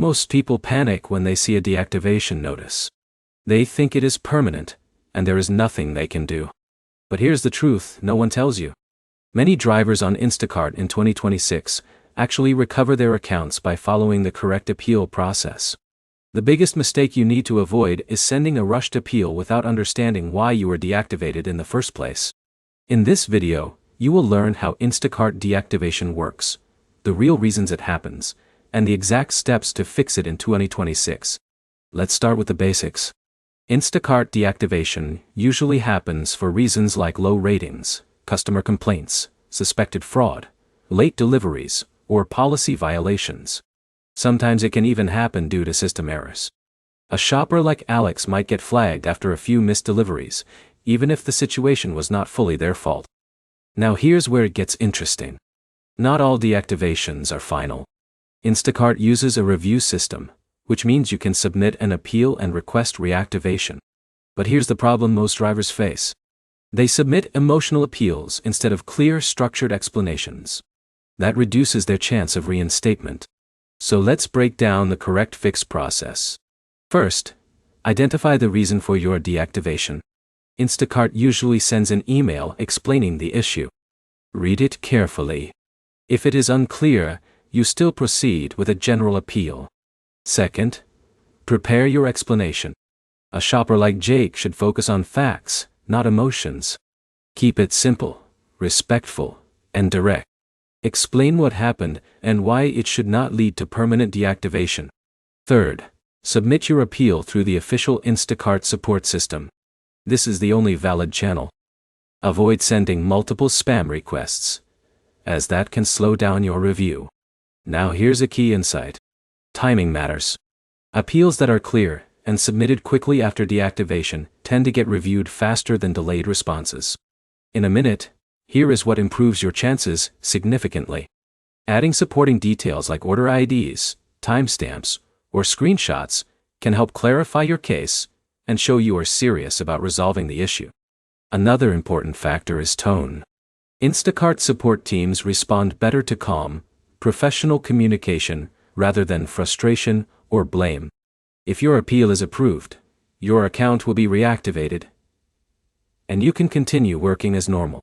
Most people panic when they see a deactivation notice. They think it is permanent, and there is nothing they can do. But here's the truth no one tells you. Many drivers on Instacart in 2026 actually recover their accounts by following the correct appeal process. The biggest mistake you need to avoid is sending a rushed appeal without understanding why you were deactivated in the first place. In this video, you will learn how Instacart deactivation works, the real reasons it happens, and the exact steps to fix it in 2026. Let's start with the basics. Instacart deactivation usually happens for reasons like low ratings, customer complaints, suspected fraud, late deliveries, or policy violations. Sometimes it can even happen due to system errors. A shopper like Alex might get flagged after a few missed deliveries, even if the situation was not fully their fault. Now here's where it gets interesting. Not all deactivations are final. Instacart uses a review system, which means you can submit an appeal and request reactivation. But here's the problem most drivers face. They submit emotional appeals instead of clear, structured explanations. That reduces their chance of reinstatement. So let's break down the correct fix process. First, identify the reason for your deactivation. Instacart usually sends an email explaining the issue. Read it carefully. If it is unclear, you still proceed with a general appeal. Second, prepare your explanation. A shopper like Jake should focus on facts, not emotions. Keep it simple, respectful, and direct. Explain what happened and why it should not lead to permanent deactivation. Third, submit your appeal through the official Instacart support system. This is the only valid channel. Avoid sending multiple spam requests, as that can slow down your review. Now here's a key insight. Timing matters. Appeals that are clear and submitted quickly after deactivation tend to get reviewed faster than delayed responses. In a minute, here is what improves your chances significantly. Adding supporting details like order IDs, timestamps, or screenshots can help clarify your case and show you are serious about resolving the issue. Another important factor is tone. Instacart support teams respond better to calm, professional communication rather than frustration or blame. If your appeal is approved, your account will be reactivated, and you can continue working as normal.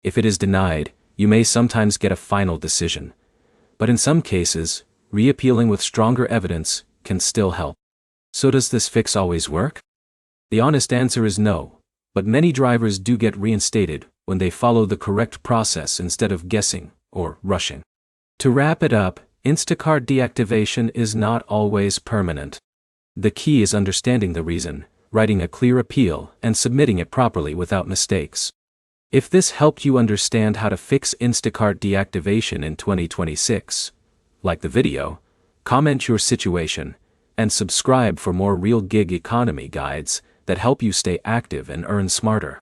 If it is denied, you may sometimes get a final decision, but in some cases, reappealing with stronger evidence can still help. So does this fix always work? The honest answer is no, but many drivers do get reinstated when they follow the correct process instead of guessing or rushing. To wrap it up, Instacart deactivation is not always permanent. The key is understanding the reason, writing a clear appeal, and submitting it properly without mistakes. If this helped you understand how to fix Instacart deactivation in 2026, like the video, comment your situation, and subscribe for more real gig economy guides that help you stay active and earn smarter.